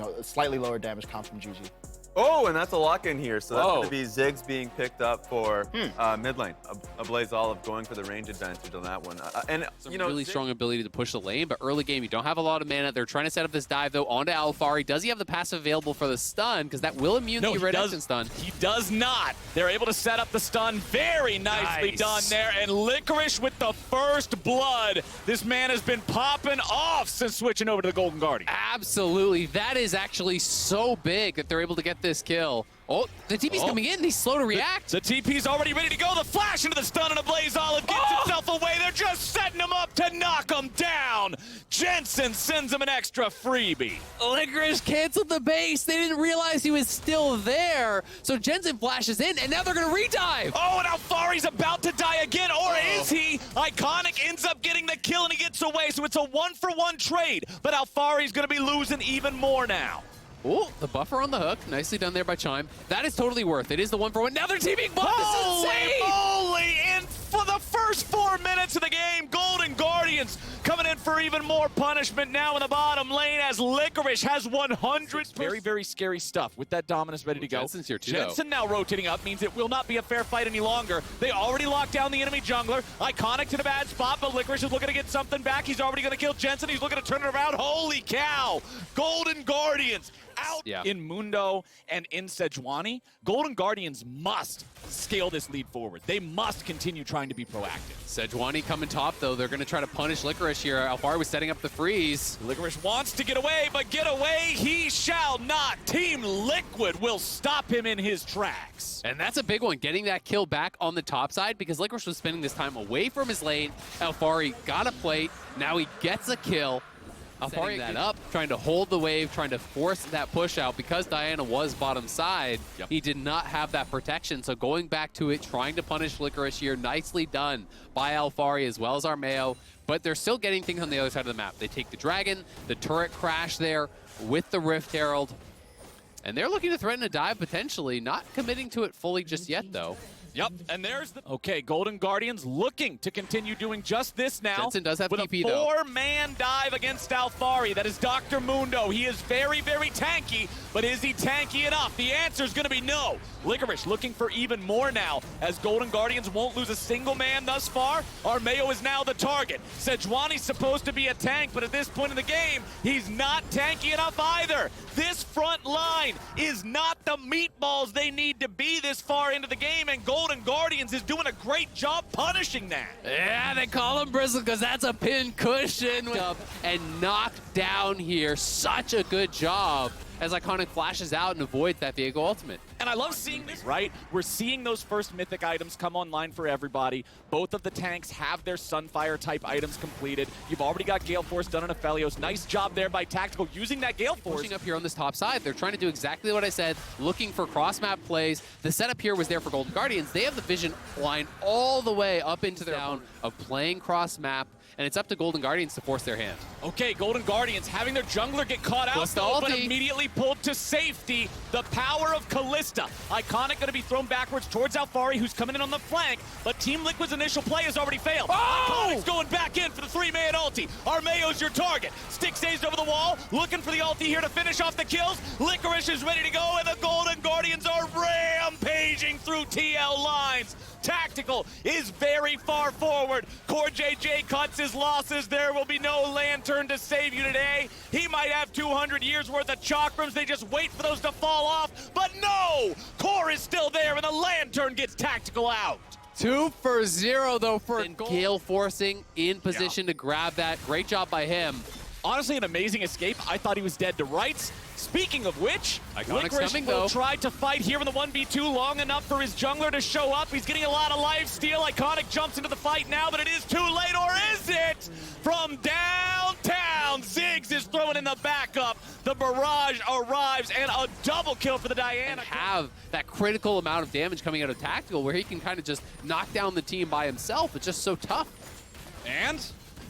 know, slightly lower damage count from GG. Oh, and that's a lock in here. So that's going to be Ziggs being picked up for mid lane. A Blaze Olive going for the range advantage on that one. And you know, really strong ability to push the lane, but early game you don't have a lot of mana. They're trying to set up this dive though onto Alphari. Does he have the passive available for the stun? Because that will immune the red action stun. He does not. They're able to set up the stun. Very nicely done there. And Licorice with the first blood. This man has been popping off since switching over to the Golden Guardian. Absolutely. That is actually so big that they're able to get this kill. Oh, the TP's coming in. He's slow to react. The TP's already ready to go. The flash into the stun and a Blaze Olive gets himself away. They're just setting him up to knock him down. Jensen sends him an extra freebie. Licorice canceled the base. They didn't realize he was still there. So Jensen flashes in, and now they're going to redive. Oh, and Alphari's about to die again, or is he? Iconic ends up getting the kill, and he gets away. So it's a 1-for-1 trade, but Alphari's going to be losing even more now. Oh, the buffer on the hook. Nicely done there by Chime. That is totally worth it. It is the 1-for-1. Now they're teaming buff. This is insane. Holy, and for the first 4 minutes of the game, Golden Guardians coming in for even more punishment now in the bottom lane as Licorice has 100. Very, very scary stuff with that Dominus ready to go. Jensen's here too, Jensen now rotating up means it will not be a fair fight any longer. They already locked down the enemy jungler. Iconic to the bad spot, but Licorice is looking to get something back. He's already going to kill Jensen. He's looking to turn it around. Holy cow. Golden Guardians out in Mundo and in Sejuani. Golden Guardians must scale this lead forward. They must continue trying to be proactive. Sejuani coming top, though. They're going to try to punish Licorice here. Alphari was setting up the freeze. Licorice wants to get away, but get away he shall not. Team Liquid will stop him in his tracks. And that's a big one, getting that kill back on the top side because Licorice was spending this time away from his lane. Alphari got a plate. Now he gets a kill. Alphari that up, trying to hold the wave, trying to force that push out. Because Diana was bottom side, he did not have that protection. So going back to it, trying to punish Licorice here. Nicely done by Alphari as well as Armeo. But they're still getting things on the other side of the map. They take the Dragon, the turret crash there with the Rift Herald. And they're looking to threaten a dive potentially, not committing to it fully just yet though. Yep, and there's the... Okay, Golden Guardians looking to continue doing just this now. Jensen does have with TP, a 4-man dive against Alphari. That is Dr. Mundo. He is very, very tanky, but is he tanky enough? The answer is going to be no. Licorice looking for even more now, as Golden Guardians won't lose a single man thus far. Armeo is now the target. Sejuani's supposed to be a tank, but at this point in the game, he's not tanky enough either. This front line is not the meatballs they need to be this far into the game, and Golden Guardians is doing a great job punishing that. Yeah, they call him Bristle because that's a pin cushion. And knocked down here. Such a good job as Iconic flashes out and avoids that Viego ultimate. And I love seeing this, right? We're seeing those first mythic items come online for everybody. Both of the tanks have their Sunfire type items completed. You've already got Gale Force done on Aphelios. Nice job there by Tactical using that Gale Force. Pushing up here on this top side, they're trying to do exactly what I said, looking for cross-map plays. The setup here was there for Golden Guardians. They have the vision line all the way up into their down of playing cross-map, and it's up to Golden Guardians to force their hand. Okay, Golden Guardians having their jungler get caught out, though, but immediately pulled to safety. The power of Callista. Iconic going to be thrown backwards towards Alphari, who's coming in on the flank, but Team Liquid's initial play has already failed. Iconic's going back in for the 3-man ulti. Armeo's your target. Stick stays over the wall, looking for the ulti here to finish off the kills. Licorice is ready to go, and the Golden Guardians are rampaging through TL lines. Tactical is very far forward. Core JJ cuts his losses. There will be no Lantern to save you today. He might have 200 years worth of chakrams. They just wait for those to fall off. But no! Core is still there, and the Lantern gets Tactical out. 2 for 0 though for Gale forcing in position to grab that. Great job by him. Honestly, an amazing escape. I thought he was dead to rights. Speaking of which, Licorice will try to fight here in the 1v2 long enough for his jungler to show up. He's getting a lot of lifesteal. Iconic jumps into the fight now, but it is too late, or is it? From downtown, Ziggs is throwing in the backup. The barrage arrives, and a double kill for the Diana. And have that critical amount of damage coming out of Tactical where he can kind of just knock down the team by himself. It's just so tough. And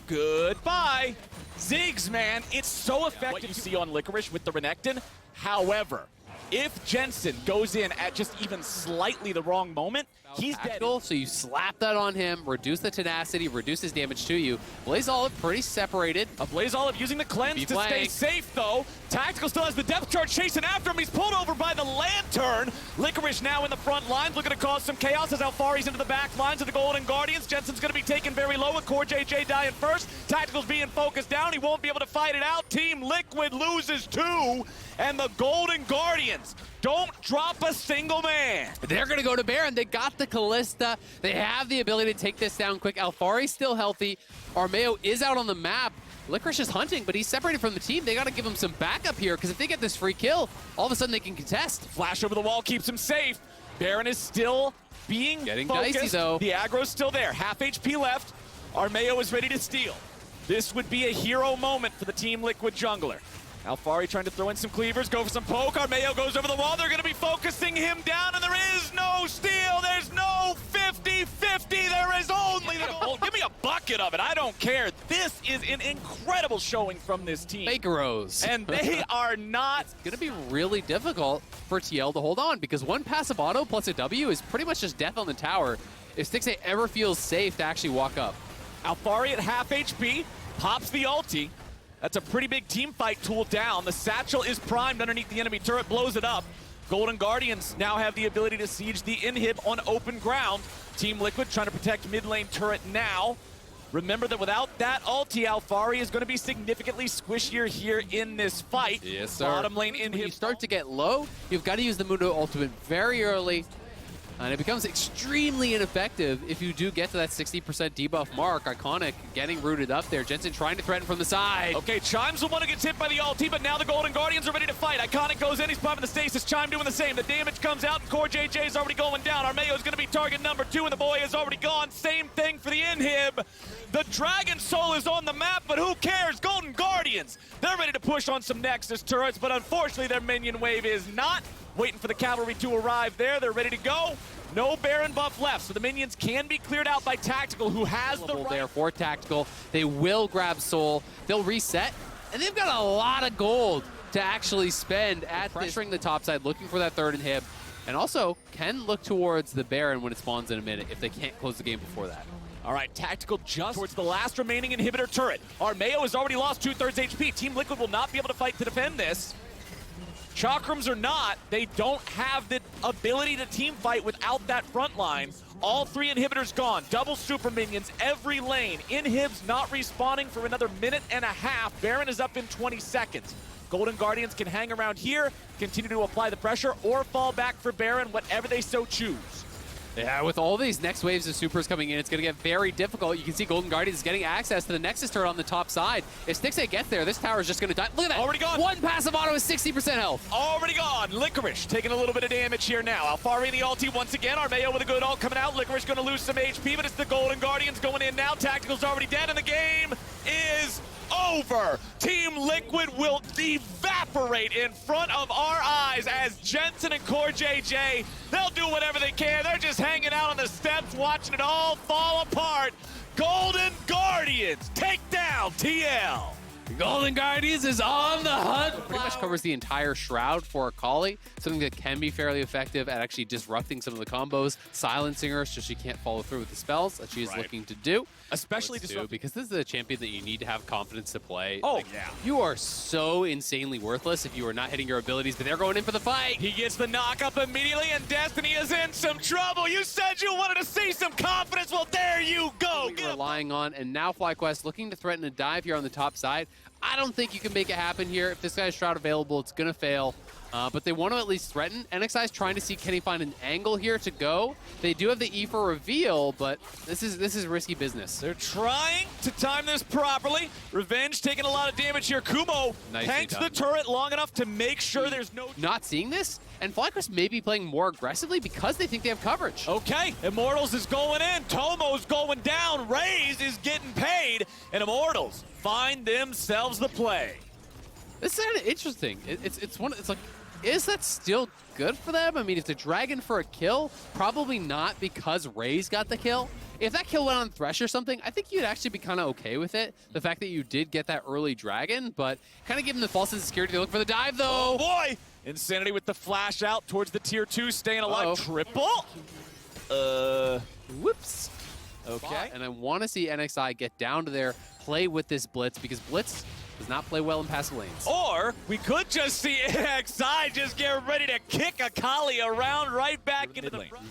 goodbye. Ziggs, man, it's so effective you see on Licorice with the Renekton. However, If Jensen goes in at just even slightly the wrong moment, he's dead. So you slap that on him, reduce the tenacity, reduce his damage to you. Blaze Olive pretty separated. A Blaze Olive using the cleanse to stay safe, though. Tactical still has the depth charge chasing after him. He's pulled over by the Lantern. Licorice now in the front lines, looking to cause some chaos as Alfari's into the back lines of the Golden Guardians. Jensen's going to be taken very low with CoreJJ dying first. Tactical's being focused down. He won't be able to fight it out. Team Liquid loses 2, and the Golden Guardians don't drop a single man. They're going to go to Baron. They got the Kalista. They have the ability to take this down quick. Alfari's still healthy. Armeo is out on the map. Licorice is hunting, but he's separated from the team. They got to give him some backup here, because if they get this free kill, all of a sudden they can contest. Flash over the wall keeps him safe. Baron is still being getting focused. dicey, though. The aggro's still there. Half HP left. Armeo is ready to steal. This would be a hero moment for the Team Liquid jungler. Alfari trying to throw in some cleavers, go for some poke. Armeo goes over the wall. They're going to be focusing him down, and there is no steal. There's no 50-50. There is only the goal. Give me a bucket of it. I don't care. This is an incredible showing from this team. Fakeros. And they are not. It's going to be really difficult for TL to hold on, because one passive auto plus a W is pretty much just death on the tower if Stixxay ever feels safe to actually walk up. Alfari at half HP, pops the ulti. That's a pretty big team fight tool down. The satchel is primed underneath the enemy turret, blows it up. Golden Guardians now have the ability to siege the inhib on open ground. Team Liquid trying to protect mid lane turret now. Remember that without that ulti, Alfari is going to be significantly squishier here in this fight. Yes, sir. Bottom lane inhib. When you start to get low, you've got to use the Mundo ultimate very early. And it becomes extremely ineffective if you do get to that 60% debuff mark. Iconic getting rooted up there. Jensen trying to threaten from the side. Okay, Chime's the one who gets hit by the ulti, but now the Golden Guardians are ready to fight. Iconic goes in, he's popping the stasis. Chime doing the same. The damage comes out, and CoreJJ is already going down. Armeo is going to be target number 2, and the boy is already gone. Same thing for the inhib. The Dragon Soul is on the map, but who cares? Golden Guardians, they're ready to push on some Nexus turrets, but unfortunately their minion wave is not. Waiting for the cavalry to arrive there. They're ready to go. No Baron buff left, so the minions can be cleared out by Tactical, who has the right. There for Tactical. They will grab Soul. They'll reset, and they've got a lot of gold to actually spend at pressuring the top side, looking for that third inhib, and also can look towards the Baron when it spawns in a minute if they can't close the game before that. All right, Tactical just towards the last remaining inhibitor turret. Armeo has already lost 2/3 HP. Team Liquid will not be able to fight to defend this. Chakrams or not, they don't have the ability to team fight without that front line. All 3 inhibitors gone, double super minions, every lane. Inhibs not respawning for another minute and a half. Baron is up in 20 seconds. Golden Guardians can hang around here, continue to apply the pressure, or fall back for Baron, whatever they so choose. Yeah, with all these next waves of supers coming in, it's going to get very difficult. You can see Golden Guardians getting access to the Nexus turret on the top side. If Stixxay gets there, this tower is just going to die. Look at that. Already gone. One passive auto is 60% health. Already gone. Licorice taking a little bit of damage here now. Alfari in the ulti once again. Armeo with a good ult coming out. Licorice going to lose some HP, but it's the Golden Guardians going in now. Tactical's already dead, and the game is over. Team Liquid will evaporate in front of our eyes as Jensen and CoreJJ, they'll do whatever they can. They're just hanging out on the steps watching it all fall apart. Golden Guardians take down TL. Golden Guardians is on the hunt. Pretty much covers the entire Shroud for Akali, something that can be fairly effective at actually disrupting some of the combos, silencing her so she can't follow through with the spells that she is looking to do. Especially because this is a champion that you need to have confidence to play. Oh, like, yeah. You are so insanely worthless if you are not hitting your abilities, but they're going in for the fight. He gets the knock up immediately, and Destiny is in some trouble. You said you wanted to see some confidence. Well, there you go. Relying on, and now FlyQuest looking to threaten a dive here on the top side. I don't think you can make it happen here. If this guy's Shroud available, it's going to fail. But they want to at least threaten. NXI is trying to see, can he find an angle here to go? They do have the E for reveal, but this is risky business. They're trying to time this properly. Revenge taking a lot of damage here. Kumo tanks the turret long enough to make sure there's no... Not seeing this, and FlyQuest may be playing more aggressively because they think they have coverage. Okay, Immortals is going in. Tomo's going down. Raze is getting paid, and Immortals find themselves the play. This is kind of interesting. It's like, is that still good for them? I mean, if the Dragon for a kill, probably not because Raze got the kill. if that kill went on Thresh or something, I think you'd actually be kind of okay with it. The fact that you did get that early dragon, but kind of give him the false sense of security to look for the dive, though. Oh, boy! Insanity with the flash out towards the tier 2, staying alive. Triple? Whoops. Okay. And I want to see NXI get down to there, play with this Blitz, because Blitz does not play well in passive lanes. Or we could just see NXI just get ready to kick Akali around right back into the front.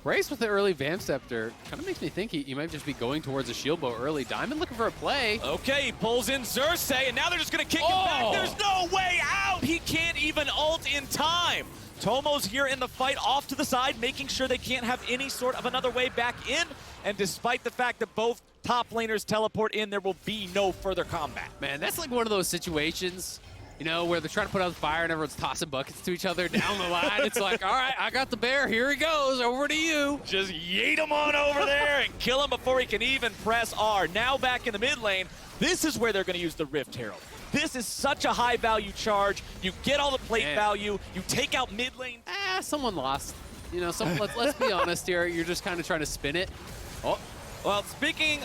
Race with the early Vamp Scepter kind of makes me think he might just be going towards a shield bow early. Diamond looking for a play. Okay, he pulls in Xerxes, and now they're just going to kick him back. There's no way out. He can't even ult in time. Tomo's here in the fight off to the side, making sure they can't have any sort of another way back in. And despite the fact that both top laners teleport in, there will be no further combat. Man, that's like one of those situations, you know, where they're trying to put out the fire and everyone's tossing buckets to each other down the line. It's like, all right, I got the bear. Here he goes. Over to you. Just yeet him on over there and kill him before he can even press R. Now back in the mid lane, this is where they're going to use the Rift Herald. This is such a high value charge. You get all the plate value. You take out mid lane. Someone lost. You know, let's be honest here. You're just kind of trying to spin it. Oh, well, speaking,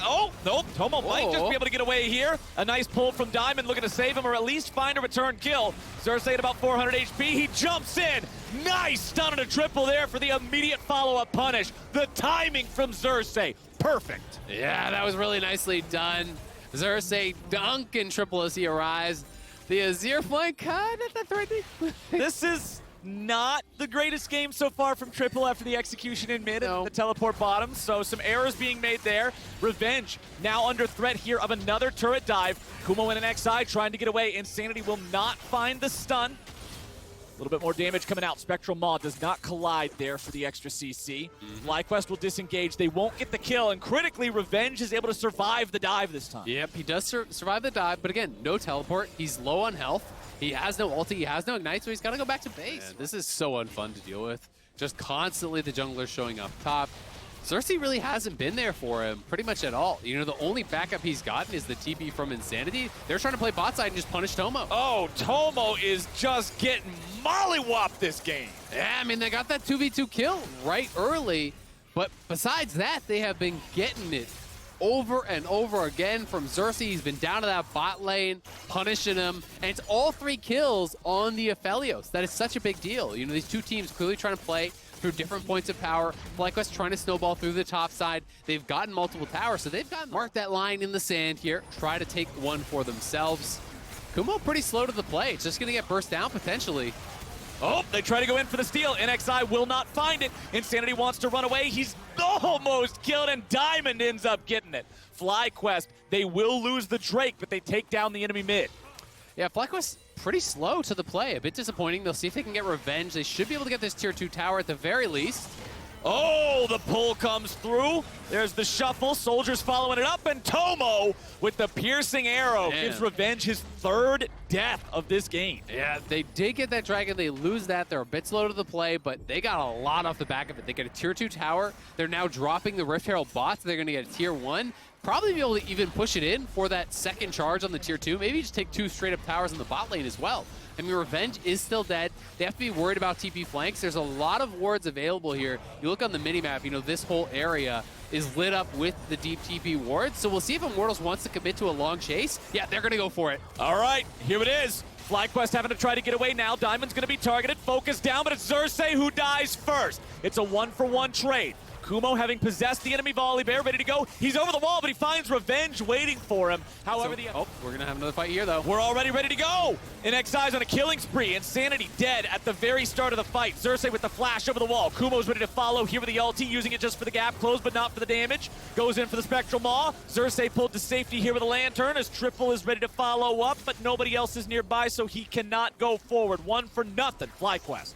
nope, Tomo might just be able to get away here. A nice pull from Diamond, looking to save him or at least find a return kill. Xerxes at about 400 HP, he jumps in. Nice stun and a triple there for the immediate follow-up punish. The timing from Xerxes, perfect. Yeah, that was really nicely done. Xerxes dunk and triple as he arrives. The Azir flank kind of threatening. This is not the greatest game so far from Triple after the execution in mid and the teleport bottom, so some errors being made there. Revenge now under threat here of another turret dive. Kumo and an XI trying to get away. Insanity will not find the stun. A little bit more damage coming out. Spectral Maw does not collide there for the extra CC. FlyQuest will disengage. They won't get the kill, and critically, Revenge is able to survive the dive this time. Yep, he does survive the dive, but again, no teleport. He's low on health. He has no ulti, he has no ignite, so he's got to go back to base. Man, this is so unfun to deal with. Just constantly the jungler showing up top. Xerxes really hasn't been there for him pretty much at all. You know, the only backup he's gotten is the TP from Insanity. They're trying to play bot side and just punish Tomo. Oh, Tomo is just getting mollywopped this game. Yeah, I mean, they got that 2v2 kill right early, but besides that, they have been getting it over and over again from Xerxes. He's been down to that bot lane, punishing him, and it's all 3 kills on the Aphelios. That is such a big deal. You know, these two teams clearly trying to play through different points of power. FlyQuest trying to snowball through the top side. They've gotten multiple towers, so they've got to mark that line in the sand here, try to take one for themselves. Kumo pretty slow to the play. It's just going to get burst down potentially. Oh, they try to go in for the steal. NXI will not find it. Insanity wants to run away. He's almost killed, and Diamond ends up getting it. FlyQuest, they will lose the Drake, but they take down the enemy mid. Yeah, FlyQuest pretty slow to the play. A bit disappointing. They'll see if they can get revenge. They should be able to get this tier 2 tower at the very least. Oh, the pull comes through. There's the shuffle. Soldiers following it up, and Tomo with the piercing arrow gives Revenge his 3rd death of this game. Yeah, they did get that dragon. They lose that. They're a bit slow to the play, but they got a lot off the back of it. They get a tier 2 tower. They're now dropping the Rift Herald bots. They're going to get a tier 1. Probably be able to even push it in for that second charge on the tier 2. Maybe just take 2 straight up towers in the bot lane as well. I mean, Revenge is still dead. They have to be worried about TP flanks. There's a lot of wards available here. You look on the minimap, you know, this whole area is lit up with the deep TP wards. So we'll see if Immortals wants to commit to a long chase. Yeah, they're going to go for it. All right, here it is. FlyQuest having to try to get away now. Diamond's going to be targeted. Focus down, but it's Xerxes who dies first. It's a 1-for-1 trade. Kumo having possessed the enemy volley bear, ready to go. He's over the wall, but he finds Revenge waiting for him. However, we're going to have another fight here, though. We're already ready to go. NXI's on a killing spree. Insanity dead at the very start of the fight. Xerxes with the flash over the wall. Kumo's ready to follow here with the ulti, using it just for the gap close, but not for the damage. Goes in for the Spectral Maw. Xerxes pulled to safety here with a lantern as Triple is ready to follow up, but nobody else is nearby, so he cannot go forward. 1-0, FlyQuest.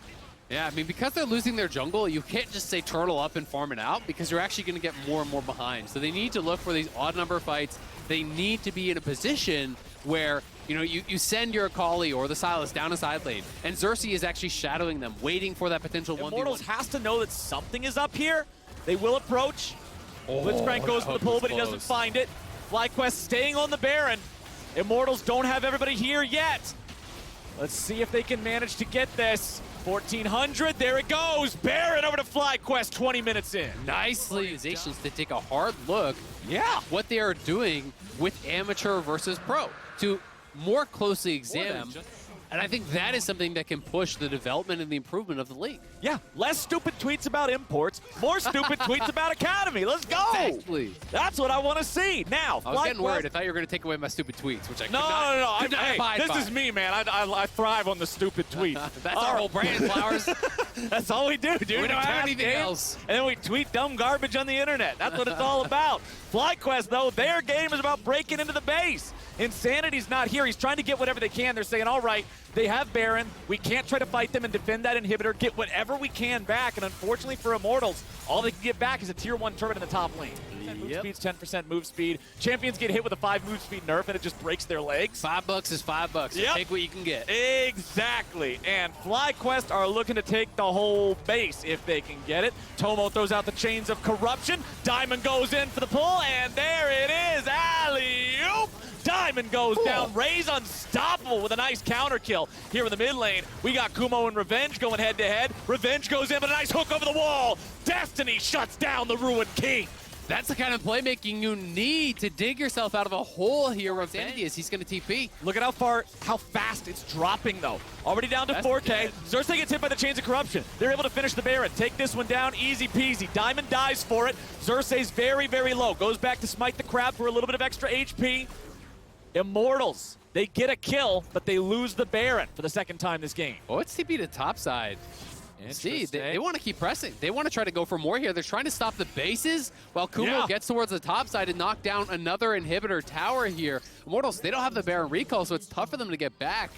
Yeah, I mean, because they're losing their jungle, you can't just say turtle up and farm it out because you're actually going to get more and more behind. So they need to look for these odd number fights. They need to be in a position where, you know, you send your Akali or the Silas down a side lane, and Xerxes is actually shadowing them, waiting for that potential 1v1. Immortals has to know that something is up here. They will approach. Blitzcrank goes for the pull, but he doesn't find it. FlyQuest staying on the Baron. Immortals don't have everybody here yet. Let's see if they can manage to get this. 1400, there it goes. Baron over to FlyQuest 20 minutes in. Nicely. Organizations to take a hard look what they are doing with amateur versus pro to more closely examine. And I think that is something that can push the development and the improvement of the league. Yeah, less stupid tweets about imports, more stupid tweets about Academy. Let's go. Exactly. That's what I want to see. Now, I was getting worried. I thought you were going to take away my stupid tweets, which I could not. Hey, this is me, man. I thrive on the stupid tweets. That's our whole brand, Flowers. That's all we do, dude. We don't have anything else. And then we tweet dumb garbage on the internet. That's what it's all about. FlyQuest, though, their game is about breaking into the base. Insanity's not here. He's trying to get whatever they can. They're saying, all right, they have Baron. We can't try to fight them and defend that inhibitor. Get whatever we can back. And unfortunately for Immortals, all they can get back is a tier 1 turret in the top lane. 10 move speed's 10% move speed. Champions get hit with a 5 move speed nerf and it just breaks their legs. $5 is $5. Yep. Take what you can get. Exactly. And FlyQuest are looking to take the whole base if they can get it. Tomo throws out the chains of corruption. Diamond goes in for the pull, and there it is. Alley-oop. Diamond goes down. Ray's unstoppable with a nice counter kill here in the mid lane. We got Kumo and Revenge going head to head. Revenge goes in, but a nice hook over the wall. Destiny shuts down the Ruined King. That's the kind of playmaking you need to dig yourself out of a hole here. Revenge is he's going to TP. Look at how fast it's dropping, though. Already down to 4K. Xerxes gets hit by the Chains of Corruption. They're able to finish the Baron. Take this one down, easy peasy. Diamond dies for it. Xerxes very, very low. Goes back to smite the crab for a little bit of extra HP. Immortals, they get a kill, but they lose the Baron for the second time this game. Oh, it's TP to top side. See, they want to keep pressing. They want to try to go for more here. They're trying to stop the bases while Kumo gets towards the top side and knock down another inhibitor tower here. Immortals, they don't have the Baron recall, so it's tough for them to get back.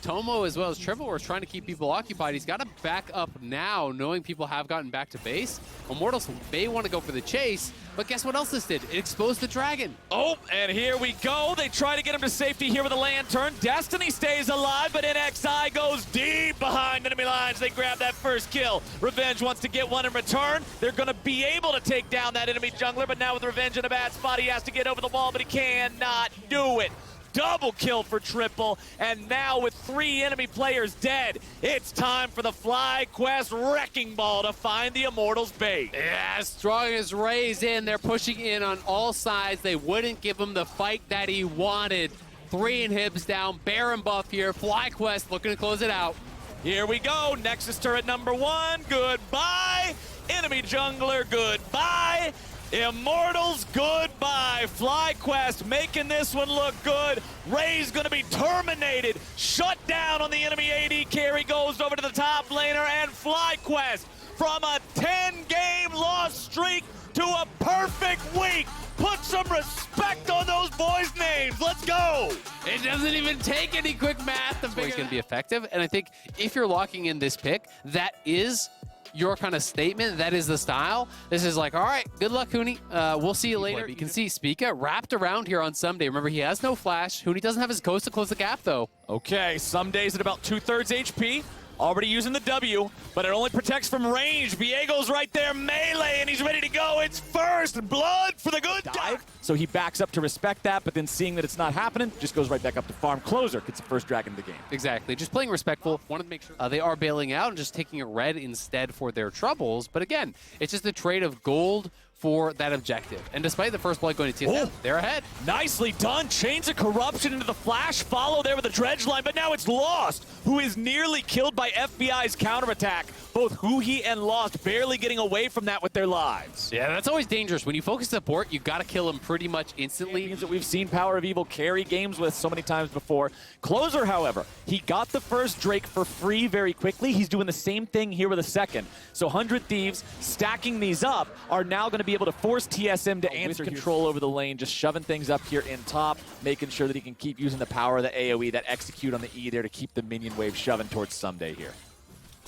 Tomo as well as Triple is trying to keep people occupied. He's got to back up now, knowing people have gotten back to base. Immortals may want to go for the chase, but guess what else this did? It exposed the dragon. Oh, and here we go. They try to get him to safety here with a lantern. Destiny stays alive, but NXI goes deep behind enemy lines. They grab that first kill. Revenge wants to get one in return. They're going to be able to take down that enemy jungler, but now with Revenge in a bad spot, he has to get over the wall, but he cannot do it. Double kill for Triple, and now with 3 enemy players dead, it's time for the FlyQuest Wrecking Ball to find the Immortals bait. Yeah, as strong as Ray's in, they're pushing in on all sides. They wouldn't give him the fight that he wanted. 3 inhibs down, Baron buff here. FlyQuest looking to close it out. Here we go, Nexus turret number 1, goodbye. Enemy jungler, goodbye. Immortals, goodbye. FlyQuest making this one look good. Ray's gonna be terminated. Shut down on the enemy AD carry, goes over to the top laner, and FlyQuest from a 10-game loss streak to a perfect week. Put some respect on those boys' names. Let's go. It doesn't even take any quick math to figure it's going to be effective. And I think if you're locking in this pick, that is your kind of statement. That is the style. This is like, all right, good luck, Huni. We'll see you later. You can see Spica wrapped around here on Someday. Remember, he has no flash. Huni doesn't have his ghost to close the gap, though. Okay, Someday's at about 2/3 HP. Already using the W, but it only protects from range. Viego's right there, melee, and he's ready to go. It's first blood for the good dive. So he backs up to respect that, but then seeing that it's not happening, just goes right back up to farm. Closer gets the first dragon of the game. Exactly, just playing respectful. Wanted to make sure they are bailing out and just taking a red instead for their troubles. But again, it's just a trade of gold for that objective. And despite the first blood going to TSM, they're ahead. Nicely done. Chains of corruption into the flash. Follow there with the dredge line, but now it's Lost, who is nearly killed by FBI's counterattack. Both Huhi and Lost barely getting away from that with their lives. Yeah, that's always dangerous. When you focus support, you got to kill him pretty much instantly. Champions that we've seen Power of Evil carry games with so many times before. Closer, however, he got the first Drake for free very quickly. He's doing the same thing here with a second. So 100 Thieves stacking these up are now going to be able to force TSM to answer control over the lane, just shoving things up here in top, making sure that he can keep using the power of the AoE, that execute on the E there to keep the minion wave shoving towards Someday here.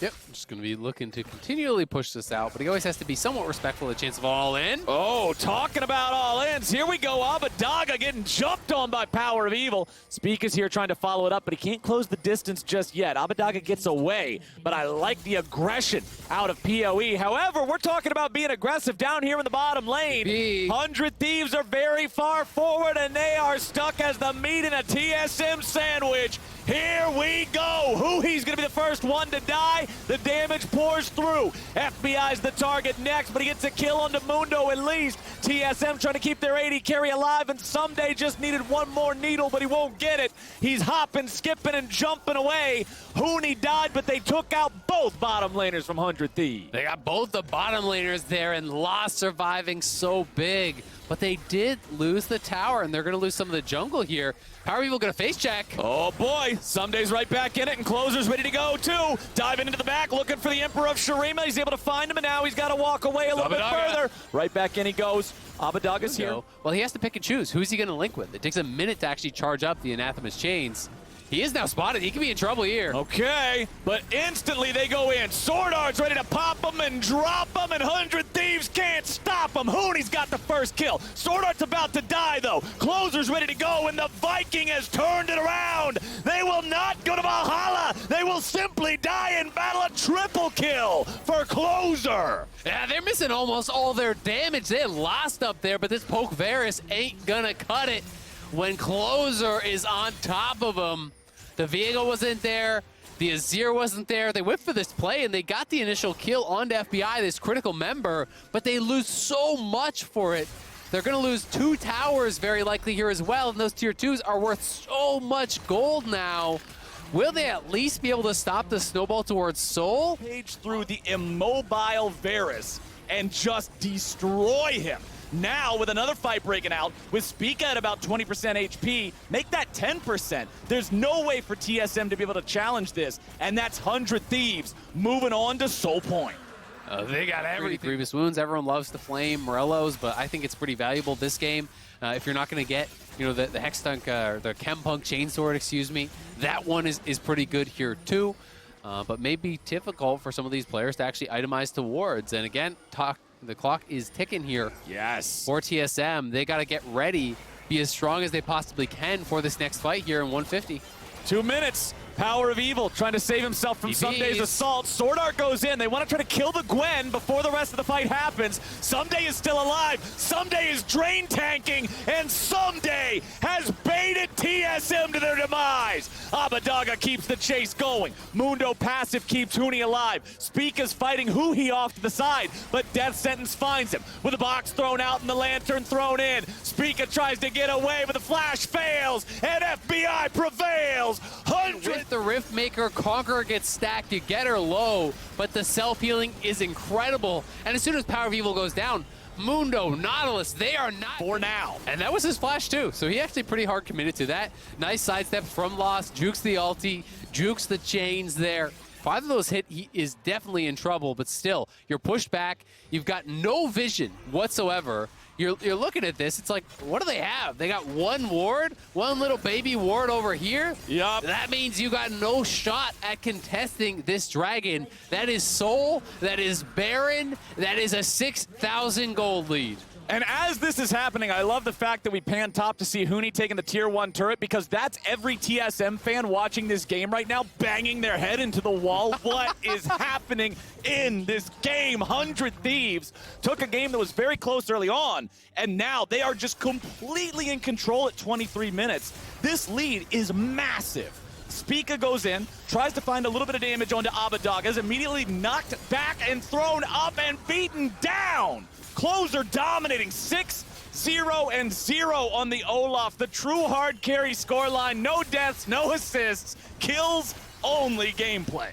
Yep, just going to be looking to continually push this out, but he always has to be somewhat respectful of the chance of all in. Oh, talking about all ins. Here we go. Abadaga getting jumped on by Power of Evil. Speak is here trying to follow it up, but he can't close the distance just yet. Abadaga gets away, but I like the aggression out of PoE. However, we're talking about being aggressive down here in the bottom lane. 100 Thieves are very far forward, and they are stuck as the meat in a TSM sandwich. Here we go. Huhi's going to be the first one to die. The damage pours through. FBI's the target next, but he gets a kill onto Mundo at least. TSM trying to keep their 80 carry alive, and Someday just needed one more needle, but he won't get it. He's hopping, skipping, and jumping away. Huni died, but they took out both bottom laners from 100 Thieves. They got both the bottom laners there, and Lost surviving so big. But they did lose the tower, and they're going to lose some of the jungle here. How are people going to face check? Oh boy, Someday's right back in it, and Closer's ready to go too. Diving into the back, looking for the Emperor of Shurima. He's able to find him, and now he's got to walk away a little bit further. Right back in he goes. Abadaga's here. Well, he has to pick and choose. Who's he going to link with? It takes a minute to actually charge up the Anathema's chains. He is now spotted. He could be in trouble here. Okay, but instantly they go in. Sword Art's ready to pop him and drop him, and 100 Thieves can't stop him. Huni's got the first kill. Sword Art's about to die, though. Closer's ready to go, and the Viking has turned it around. They will not go to Valhalla. They will simply die in battle. A triple kill for Closer. Yeah, they're missing almost all their damage. They lost up there, but this Poke Varus ain't gonna cut it when Closer is on top of him. The Viego wasn't there. The Azir wasn't there. They went for this play, and they got the initial kill onto FBI, this critical member, but they lose so much for it. They're going to lose 2 towers very likely here as well, and those tier 2s are worth so much gold now. Will they at least be able to stop the snowball towards Soul? Page through the immobile Varus and just destroy him. Now, with another fight breaking out, with Spica at about 20% HP, make that 10%. There's no way for TSM to be able to challenge this, and that's 100 Thieves moving on to Soul Point. They got everything. Grievous wounds. Everyone loves to flame Morellos, but I think it's pretty valuable this game. If you're not going to get, the Hexdunk or the Chempunk Chainsword, excuse me, that one is pretty good here too. But may be difficult for some of these players to actually itemize towards. And again, the clock is ticking here. Yes. For TSM, they got to get ready, be as strong as they possibly can for this next fight here in 150. 2 minutes. Power of Evil trying to save himself from Someday's assault. Sword Art goes in. They want to try to kill the Gwen before the rest of the fight happens. Someday is still alive. Someday is drain tanking. And Someday has baited TSM to their demise. Abadaga keeps the chase going. Mundo passive keeps Huni alive. Spica's fighting Huhi off to the side, but Death Sentence finds him. With a box thrown out and the lantern thrown in. Spica tries to get away, but the flash fails. And FBI prevails. 100. The Rift Maker, Conqueror gets stacked, you get her low, but the self-healing is incredible. And as soon as Power of Evil goes down, Mundo, Nautilus, they are not for now. And that was his flash too, so he actually pretty hard committed to that. Nice sidestep from Lost, jukes the ulti, jukes the chains there. 5 of those hit, he is definitely in trouble, but still, you're pushed back, you've got no vision whatsoever. You're looking at this, it's like, what do they have? They got one ward, one little baby ward over here? Yup. That means you got no shot at contesting this dragon. That is Soul, that is Baron, that is a 6,000 gold lead. And as this is happening, I love the fact that we pan top to see Huni taking the tier 1 turret, because that's every TSM fan watching this game right now banging their head into the wall. What is happening in this game? 100 Thieves took a game that was very close early on, and now they are just completely in control at 23 minutes. This lead is massive. Spica goes in, tries to find a little bit of damage onto Abadaga, is immediately knocked back and thrown up and beaten down. Closer dominating 6-0-0 on the Olaf. The true hard carry scoreline. No deaths, no assists, kills only gameplay.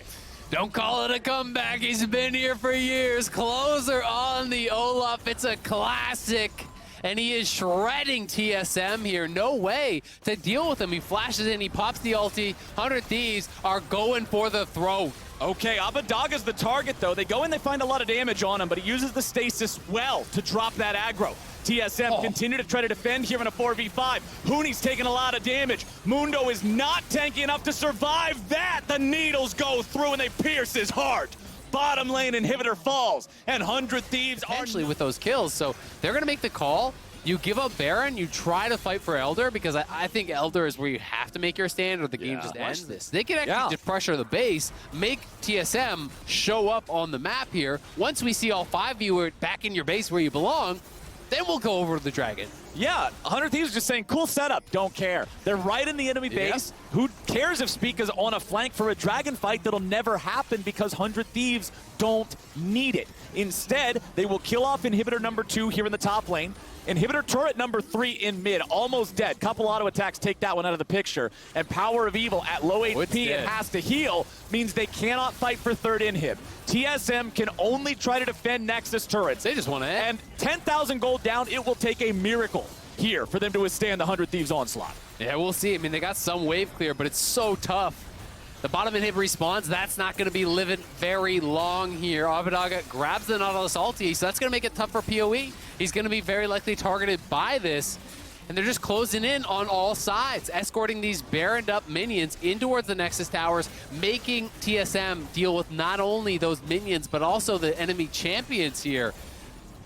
Don't call it a comeback. He's been here for years. Closer on the Olaf. It's a classic. And he is shredding TSM here. No way to deal with him. He flashes in, he pops the ulti. 100 Thieves are going for the throat. Okay, Abadaga's the target, though. They go in, they find a lot of damage on him, but he uses the stasis well to drop that aggro. TSM continue to try to defend here in a 4v5. Huni's taking a lot of damage. Mundo is not tanky enough to survive that. The needles go through and they pierce his heart. Bottom lane inhibitor falls, and 100 Thieves are actually with those kills, so they're going to make the call. You give up Baron, you try to fight for Elder, because I think Elder is where you have to make your stand or the game just ends. They can actually just pressure the base, make TSM show up on the map here. Once we see all 5 of you are back in your base where you belong, then we'll go over to the Dragon. Yeah, 100 Thieves just saying, cool setup, don't care. They're right in the enemy base. Who cares if Speak is on a flank for a dragon fight? That'll never happen because 100 Thieves don't need it. Instead, they will kill off inhibitor number 2 here in the top lane. Inhibitor turret number 3 in mid, almost dead. Couple auto attacks take that one out of the picture. And Power of Evil at low HP and has to heal means they cannot fight for third inhib. TSM can only try to defend Nexus turrets. They just want to end. And 10,000 gold down, it will take a miracle here for them to withstand the 100 Thieves onslaught. Yeah, we'll see. I mean, they got some wave clear, but it's so tough. The bottom inhib respawns. That's not going to be living very long here. Abadaga grabs the Nautilus ulti, so that's going to make it tough for PoE. He's going to be very likely targeted by this, and they're just closing in on all sides, escorting these baroned up minions in towards the Nexus towers, making TSM deal with not only those minions, but also the enemy champions here,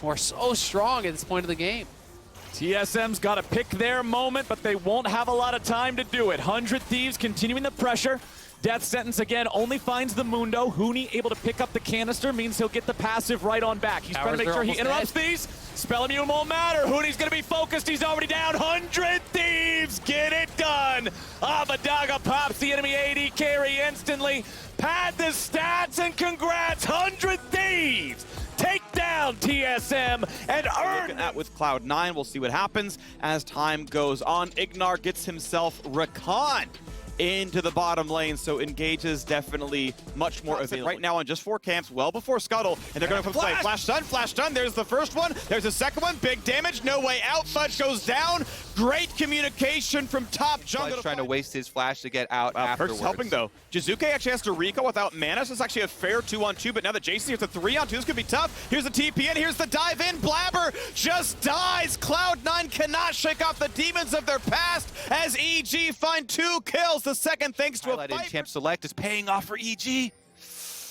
who are so strong at this point of the game. TSM's got to pick their moment, but they won't have a lot of time to do it. 100 Thieves continuing the pressure. Death Sentence again only finds the Mundo. Huni able to pick up the canister means he'll get the passive right on back. He's trying to make sure he interrupts these. Spell Immune won't matter. Huni's going to be focused. He's already down. 100 Thieves get it done. Abadaga pops the enemy AD carry instantly. Pad the stats and congrats. 100 Thieves take down TSM and earn. Looking at with Cloud9, we'll see what happens as time goes on. Ignar gets himself reconned into the bottom lane, so engages definitely much more available. Right now on just 4 camps, well before Scuttle, and they're going to play flash stun, there's the first one, there's the second one, big damage, no way out, Fudge goes down, great communication from top jungle. Fudge trying to waste his flash to get out afterwards. Perk's helping though. Jizuke actually has to recall without mana, so it's actually a fair 2-on-2, but now that Jason here's a 3-on-2, this could be tough. Here's the TP in, here's the dive in, Blabber just dies. Cloud9 cannot shake off the demons of their past as EG find 2 kills. The second thanks to a fight. Champ Select is paying off for EG.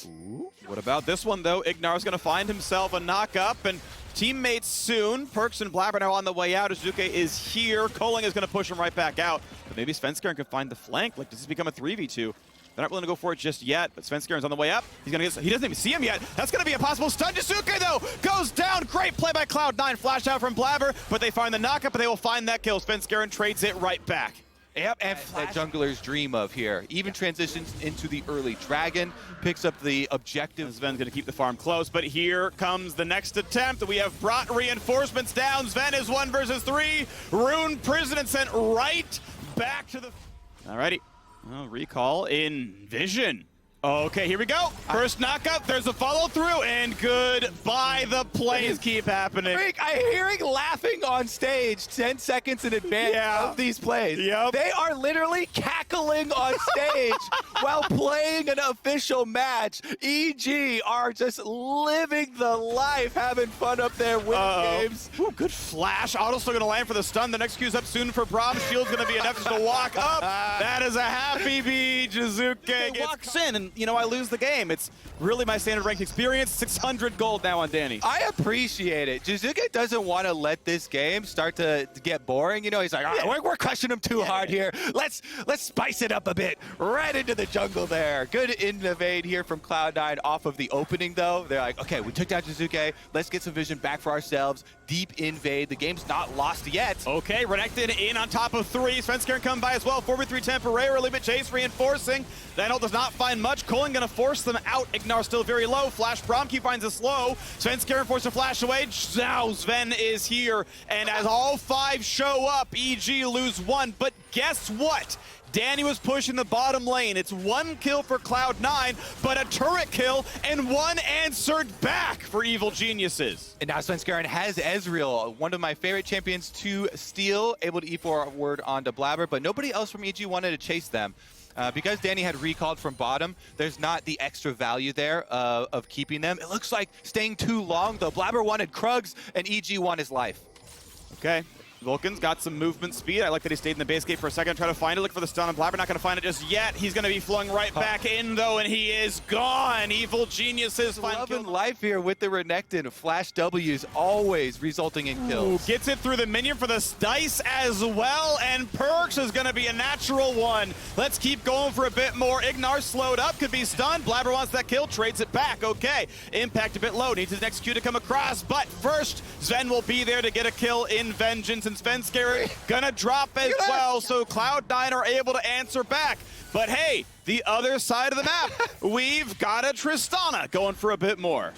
Ooh. What about this one though? Ignar's gonna find himself a knock up and teammates soon. Perks and Blabber now on the way out. Azuke is here. Coling is gonna push him right back out. But maybe Svenskeren can find the flank. Like, does this become a 3v2? They're not willing to go for it just yet, but Svenskeren's on the way up. He's gonna get, he doesn't even see him yet. That's gonna be a possible stun. Jizuke though goes down. Great play by Cloud9. Flash out from Blabber, but they find the knockup, but they will find that kill. Svenskeren trades it right back. Yep, and that jungler's dream of here. Even transitions into the early dragon, picks up the objective. Sven's gonna keep the farm close, but here comes the next attempt. We have brought reinforcements down. Sven is 1 versus 3. Rune prison and sent right back to the... Alrighty, well, recall in vision. Okay, here we go. First knockup, there's a follow through, and goodbye. The plays keep happening. I'm hearing laughing on stage 10 seconds in advance of these plays. Yep. They are literally cackling on stage while playing an official match. EG are just living the life, having fun up there winning games. Ooh, good flash. Auto's still gonna land for the stun. The next Q's up soon for Braum. Shield's gonna be enough to walk up. That is a happy bee. Jizuke walks in, and you know, I lose the game. It's really my standard ranked experience. 600 gold now on Danny. I appreciate it. Jizuke doesn't want to let this game start to get boring. You know, he's like, oh, we're crushing him too hard here. Let's spice it up a bit. Right into the jungle there. Good invade here from Cloud9 off of the opening, though. They're like, okay, we took down Jizuke. Let's get some vision back for ourselves. Deep invade. The game's not lost yet. Okay, Renekton in on top of 3. Svenskeren come by as well. 4v3 temporarily, but Chase reinforcing. Daniel does not find much. Colin gonna force them out. Ignar still very low. Flash Bromkey finds a slow. Svenskeren forced to flash away. Now Sven is here. And as all 5 show up, EG lose 1. But guess what? Danny was pushing the bottom lane. It's 1 kill for Cloud9, but a turret kill and 1 answered back for Evil Geniuses. And now Svenskeren has Ezreal, one of my favorite champions to steal, able to E4 onto Blabber, but nobody else from EG wanted to chase them. Because Danny had recalled from bottom, there's not the extra value there of keeping them. It looks like staying too long, though. Blabber wanted Krugs, and EG won his life. Okay. Vulcan's got some movement speed. I like that he stayed in the base gate for a second, try to find it, look for the stun on Blabber, not gonna find it just yet. He's gonna be flung right back in though, and he is gone. Evil Geniuses loving life here with the Renekton. Flash W's always resulting in kills. Gets it through the minion for the dice as well, and Perks is gonna be a natural one. Let's keep going for a bit more. Ignar slowed up, could be stunned. Blabber wants that kill, trades it back. Okay, impact a bit low, needs his next Q to come across, but first, Sven will be there to get a kill in Vengeance. and Svenskeren gonna drop as well, so Cloud9 are able to answer back. But hey, the other side of the map, we've got a Tristana going for a bit more.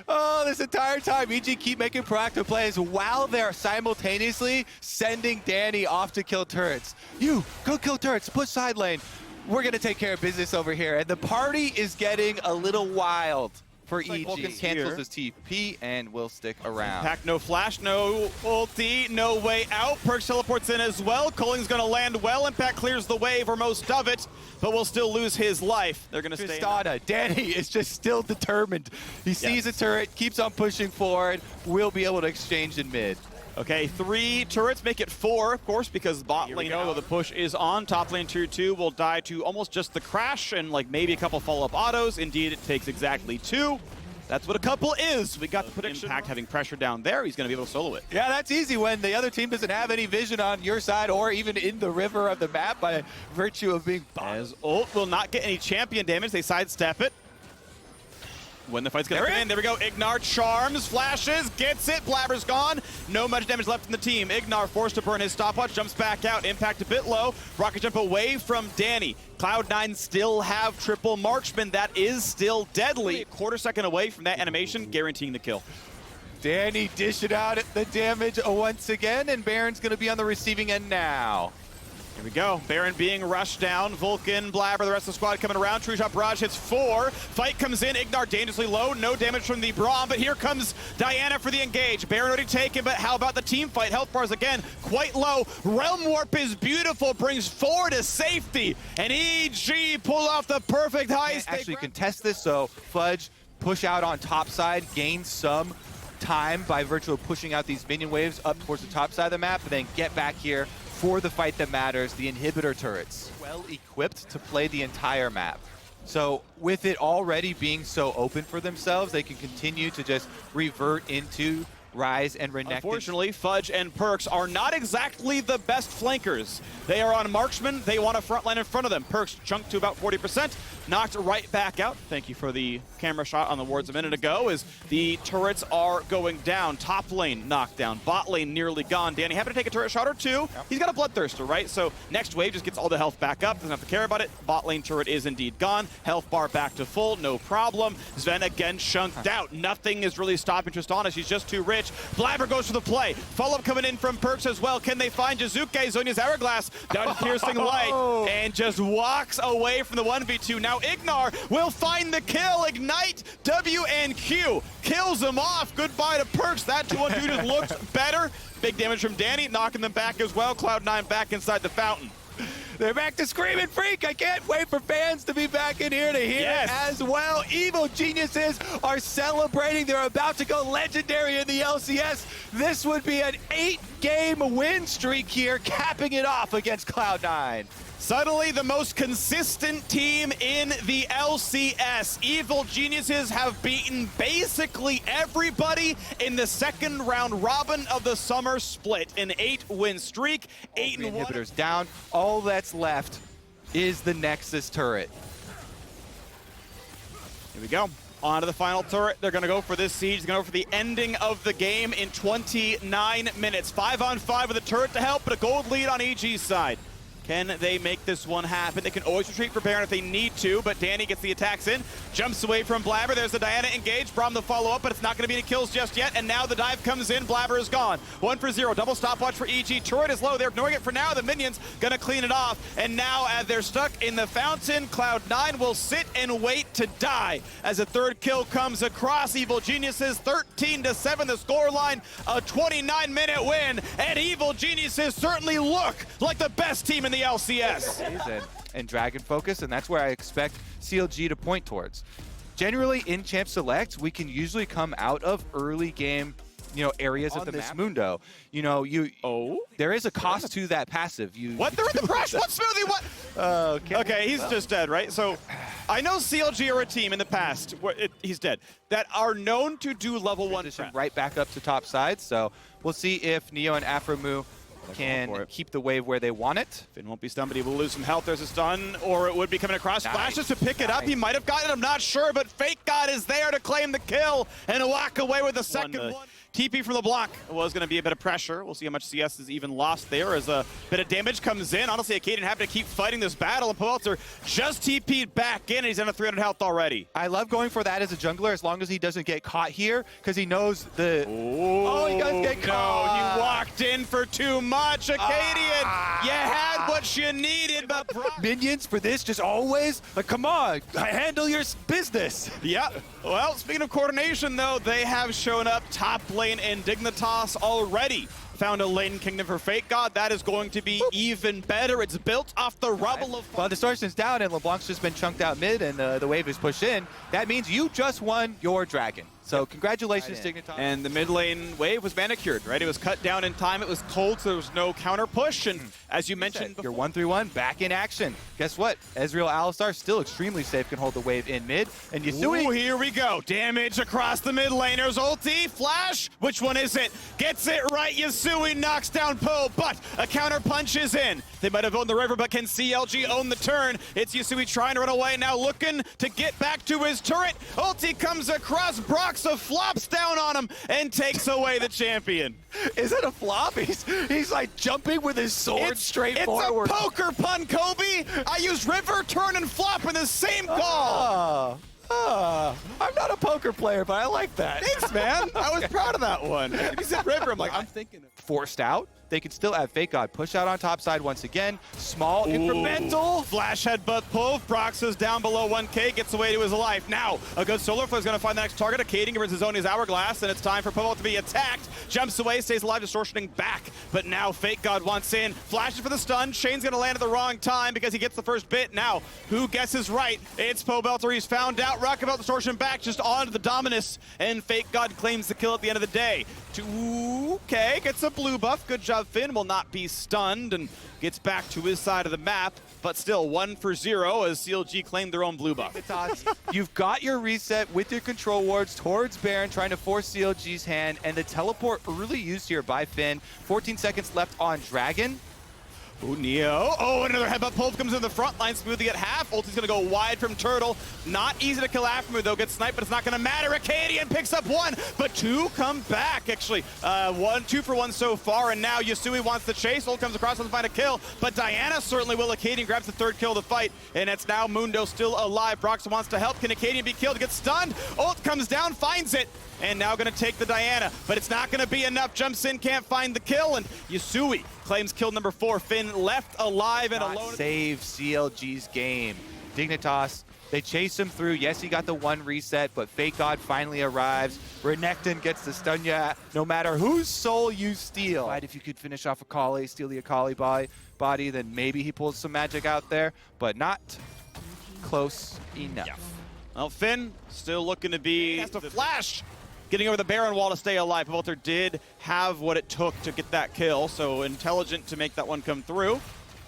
Oh, this entire time, EG keep making proactive plays while they're simultaneously sending Danny off to kill turrets. You, go kill turrets, push side lane. We're going to take care of business over here. And the party is getting a little wild for EG. Vulcan's cancels here. his TP and will stick around. Pack, no flash, no ulti, no way out. Perkz teleports in as well. Colling's gonna land well. Impact clears the wave, or most of it, but will still lose his life. They're gonna stay. Tristana, Danny is just still determined. He sees a turret, keeps on pushing forward. We'll be able to exchange in mid. Okay, 3 turrets make it 4, of course, because bot lane, although the push is on. Top lane tier 2 will die to almost just the crash and like maybe a couple follow-up autos. Indeed, it takes exactly 2. That's what a couple is. We got the prediction. Impact having pressure down there. He's going to be able to solo it. Yeah, that's easy when the other team doesn't have any vision on your side or even in the river of the map by virtue of being bombed. As ult will not get any champion damage. They sidestep it. When the fight's going to come in, there we go. Ignar charms, flashes, gets it. Blabber's gone. No much damage left in the team. Ignar forced to burn his stopwatch, jumps back out. Impact a bit low. Rocket jump away from Danny. Cloud9 still have triple marksman. That is still deadly. A quarter second away from that animation, guaranteeing the kill. Danny dishing out the damage once again, and Baron's going to be on the receiving end now. Here we go. Baron being rushed down. Vulcan, Blabber, the rest of the squad coming around. True Shot Barrage hits 4. Fight comes in. Ignar dangerously low. No damage from the Braum, but here comes Diana for the engage. Baron already taken, but how about the team fight? Health bars again, quite low. Realm Warp is beautiful, brings 4 to safety. And EG pull off the perfect heist. Actually contest this, so Fudge push out on top side, gain some time by virtue of pushing out these minion waves up towards the top side of the map, and then get back here for the fight that matters, the inhibitor turrets. Well equipped to play the entire map. So with it already being so open for themselves, they can continue to just revert into Rise and Renekton. Unfortunately, Fudge and Perkz are not exactly the best flankers. They are on marksman. They want a front line in front of them. Perkz chunked to about 40%, knocked right back out. Thank you for the camera shot on the wards a minute ago as the turrets are going down. Top lane knocked down. Bot lane nearly gone. Danny happy to take a turret shot or 2. Yep. He's got a Bloodthirster, right? So next wave just gets all the health back up. Doesn't have to care about it. Bot lane turret is indeed gone. Health bar back to full. No problem. Sven again chunked out. Nothing is really stopping Tristana. She's just too rich. Blabber goes for the play. Follow-up coming in from Perkz as well. Can they find Jizuke? Zonya's Hourglass down piercing light and just walks away from the 1v2. Now Ignar will find the kill. Ignite, W and Q. Kills him off. Goodbye to Perkz. That 2-on-2 just looks better. Big damage from Danny, knocking them back as well. Cloud9 back inside the fountain. They're back to Screaming Freak. I can't wait for fans to be back in here to hear it as well. Evil Geniuses are celebrating. They're about to go legendary in the LCS. This would be an 8-game win streak here, capping it off against Cloud9. Suddenly the most consistent team in the LCS. Evil Geniuses have beaten basically everybody in the second round robin of the summer split. An 8-win streak, 8-1. Inhibitors down. All that's left is the Nexus turret. Here we go. On to the final turret. They're going to go for this siege. They're going to go for the ending of the game in 29 minutes. 5-on-5 with a turret to help, but a gold lead on EG's side. Can they make this one happen? They can always retreat for Baron if they need to, but Danny gets the attacks in, jumps away from Blabber. There's the Diana engage. Braum the follow-up, but it's not going to be any kills just yet, and now the dive comes in. Blabber is gone. 1-for-0. Double stopwatch for EG. Turret is low. They're ignoring it for now. The minions going to clean it off, and now as they're stuck in the fountain, Cloud9 will sit and wait to die as a third kill comes across. Evil Geniuses 13-7 the scoreline, a 29-minute win, and Evil Geniuses certainly look like the best team in the LCS. And Dragon Focus, and that's where I expect CLG to point towards. Generally, in Champ Select, we can usually come out of early game, areas of the map. Mundo. There is a cost to that passive. What? They're in the crash? What, Smoothie? What? Okay, he's just dead, right? So, I know CLG are a team in the past, he's dead, that are known to do level 1 right back up to top side. So, we'll see if Neo and Afromu can keep the wave where they want it. Finn won't be stunned, but he will lose some health. There's a stun, or it would be coming across. Flashes to pick it up. He might have gotten it, I'm not sure, but Fake God is there to claim the kill and walk away with the second one. TP from the block was going to be a bit of pressure. We'll see how much CS is even lost there as a bit of damage comes in. Honestly, Akaadian happy to keep fighting this battle, and Powelter just TP'd back in, and he's under 300 health already. I love going for that as a jungler as long as he doesn't get caught here, because he knows the... Oh, he does get caught. No, he walked in for too much. Akaadian, you had what you needed, but... Minions for this, just always, like, come on, handle your business. Yeah. Well, speaking of coordination, though, they have shown up top lane in Dignitas already. Found a lane kingdom for Fake God. That is going to be even better. It's built off the rubble of... Well, Distortion's down and LeBlanc's just been chunked out mid and the wave is pushed in. That means you just won your dragon. So congratulations, Dignitas. And the mid lane wave was manicured, right? It was cut down in time. It was cold, so there was no counter push. And as you mentioned before, you're 1-3-1 back in action. Guess what? Ezreal Alistar still extremely safe, can hold the wave in mid. And Yasui... Ooh, here we go. Damage across the mid laners. Ulti, flash. Which one is it? Gets it right. Yasui knocks down Poe, but a counter punch is in. They might have owned the river, but can CLG own the turn? It's Yasui trying to run away, now looking to get back to his turret. Ulti comes across, Broxa flops down on him and takes away the champion. Is it a flop? He's like jumping with his sword straight forward. It's a poker pun, Kobe. I used river, turn, and flop in the same call. I'm not a poker player, but I like that. Thanks, man. I was proud of that one. He said river. I'm like, I'm thinking. Forced out. They could still have Fake God push out on top side once again. Small incremental. Flash headbutt pull. Broxa's down below 1K, gets away to his life. Now, a good solar flow is going to find the next target. Akaadian versus Zoni's Hourglass, and it's time for Poe to be attacked. Jumps away, stays alive, distortioning back. But now Fake God wants in. Flashes for the stun. Shane's going to land at the wrong time because he gets the first bit. Now, who guesses right? It's Pobelter. He's found out. Rockabelt distortion back just onto the Dominus, and Fake God claims the kill at the end of the day. 2K gets a blue buff. Good job. Finn will not be stunned and gets back to his side of the map, but still 1-for-0 as CLG claimed their own blue buff. You've got your reset with your control wards towards Baron, trying to force CLG's hand, and the teleport early used here by Finn. 14 seconds left on Dragon. Ooh, Neo. Oh, another headbutt pull comes in the front line, smoothly at half. Ulti's gonna go wide from Turtle. Not easy to kill Aftermoon, though. Gets sniped, but it's not gonna matter. Akaadian picks up one, but two come back, actually. 2 for 1 so far, and now Yasui wants to chase. Ult comes across, doesn't find a kill, but Diana certainly will. Akaadian grabs the third kill of the fight, and it's now Mundo still alive. Broxa wants to help. Can Akaadian be killed? Gets stunned. Ult comes down, finds it, and now gonna take the Diana, but it's not gonna be enough. Jumps in, can't find the kill, and Yasui claims kill number 4. Finn left alive and alone. Save CLG's game. Dignitas, they chase him through. Yes, he got the 1 reset, but Fake God finally arrives. Renekton gets the stun ya, no matter whose soul you steal. Right, if you could finish off Akali, steal the Akali body, then maybe he pulls some magic out there, but not close enough. Yeah. Well, Finn still looking to be... Has to flash! Getting over the Baron wall to stay alive. Powelter did have what it took to get that kill, so intelligent to make that one come through.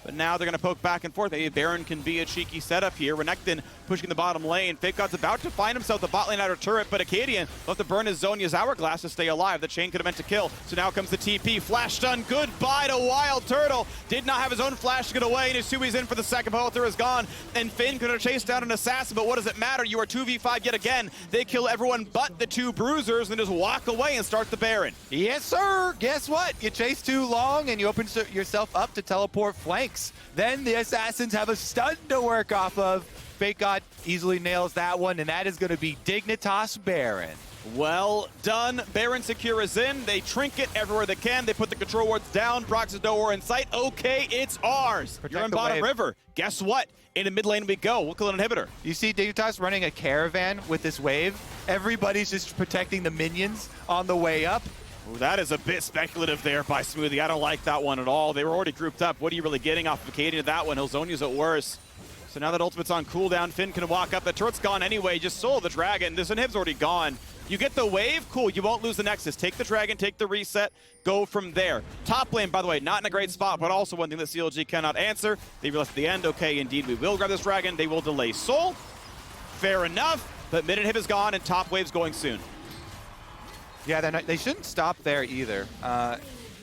But now they're going to poke back and forth. Maybe Baron can be a cheeky setup here. Renekton pushing the bottom lane. Fake God's about to find himself the bot lane outer turret, but Akaadian left to burn his Zhonya's Hourglass to stay alive. The chain could have meant to kill. So now comes the TP. Flash stun. Goodbye to Wild Turtle. Did not have his own flash to get away. Nisui's in for the second. Powelter is gone. And Finn could have chased down an assassin, but what does it matter? You are 2v5 yet again. They kill everyone but the 2 bruisers and just walk away and start the Baron. Yes, sir. Guess what? You chase too long and you open yourself up to teleport flanks. Then the assassins have a stun to work off of. Fake God easily nails that one, and that is going to be Dignitas Baron. Well done. Baron secure is in. They trinket everywhere they can. They put the control wards down. Brox is nowhere in sight. Okay, it's ours. You're in bottom river. Guess what? In the mid lane we go. We'll kill an inhibitor. You see Dignitas running a caravan with this wave. Everybody's just protecting the minions on the way up. Ooh, that is a bit speculative there by Smoothie. I don't like that one at all. They were already grouped up. What are you really getting off of Akaadian to that one? Hilzonia's at worse. So now that ultimate's on cooldown, Finn can walk up. The turret's gone anyway. Just soul the dragon. This inhib's already gone. You get the wave, cool. You won't lose the Nexus. Take the dragon, take the reset, go from there. Top lane, by the way, not in a great spot, but also one thing that CLG cannot answer. They realize at the end, okay, indeed, we will grab this dragon. They will delay soul. Fair enough, but mid inhib is gone and top wave's going soon. Yeah, they shouldn't stop there either.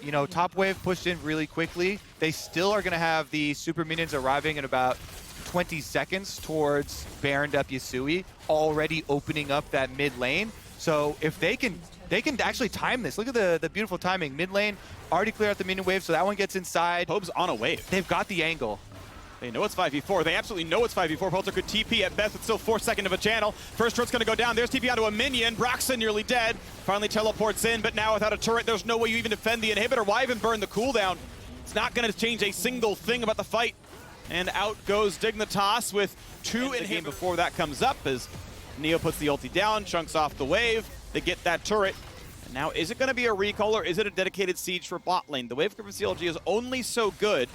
You know, top wave pushed in really quickly. They still are going to have the super minions arriving in about 20 seconds towards Baroned up Yasui, already opening up that mid lane. So if they can they can actually time this. Look at the beautiful timing. Mid lane already clear out the minion wave, so that one gets inside. Pope's on a wave. They've got the angle. They know it's 5v4. They absolutely know it's 5v4. Polter could TP at best. It's still 4 seconds of a channel. First turret's going to go down. There's TP onto a minion. Braxton nearly dead. Finally teleports in, but now without a turret, there's no way you even defend the inhibitor. Why even burn the cooldown? It's not going to change a single thing about the fight. And out goes Dignitas with 2 in game before that comes up as Neo puts the ulti down, chunks off the wave. They get that turret. And now, is it going to be a recall or is it a dedicated siege for bot lane? The wave grip of CLG is only so good.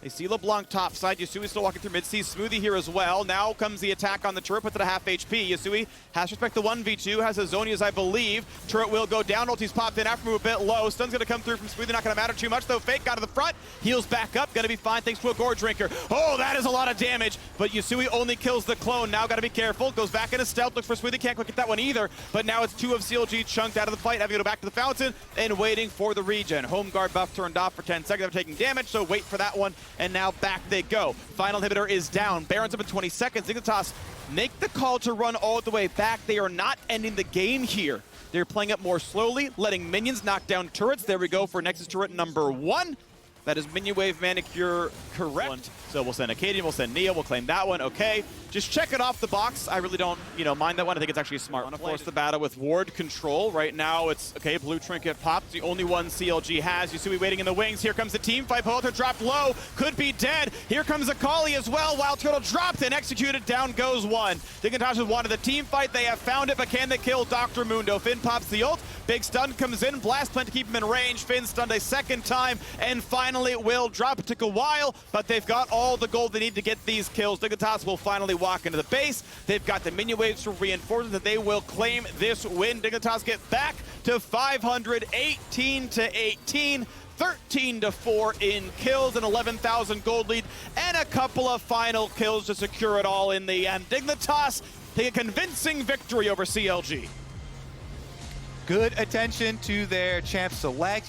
They see LeBlanc top side. Yasui still walking through mid. Sees Smoothie here as well. Now comes the attack on the turret, puts it at half HP. Yasui has to respect the 1v2, has Azonias, I believe. Turret will go down. Ulti's popped in after move a bit low. Stun's going to come through from Smoothie. Not going to matter too much, though. Fake got to the front. Heals back up. Going to be fine thanks to a Gore Drinker. Oh, that is a lot of damage. But Yasui only kills the clone. Now got to be careful. Goes back into stealth. Look for Smoothie. Can't quite get that one either. But now it's 2 of CLG chunked out of the fight. Having to go back to the fountain and waiting for the regen. Home guard buff turned off for 10 seconds. They're taking damage, so wait for that one. And now back they go. Final inhibitor is down. Baron's up in 20 seconds. Dignitas make the call to run all the way back. They are not ending the game here. They're playing it more slowly, letting minions knock down turrets. There we go for Nexus turret number 1. That is Minion Wave Manicure correct. So we'll send Acadian, we'll send Neo, we'll claim that one. Okay, just check it off the box. I really don't, mind that one. I think it's actually smart. Want to force the battle with ward control. Right now it's, okay, blue trinket pops. The only one CLG has. Yasui waiting in the wings. Here comes the team fight. Polter dropped low. Could be dead. Here comes Akali as well. Wild Turtle dropped and executed. Down goes one. Dignitas has wanted the team fight. They have found it, but can they kill Dr. Mundo? Finn pops the ult. Big stun comes in. Blast plant to keep him in range. Finn stunned a second time, and finally it will drop. It took a while, but they've got all the gold they need to get these kills. Dignitas will finally walk into the base. They've got the minion waves for reinforcements, that they will claim this win. Dignitas get back to 518 to 18. 13 to 4 in kills, an 11,000 gold lead, and a couple of final kills to secure it all in the end. Dignitas take a convincing victory over CLG. Good attention to their champ select.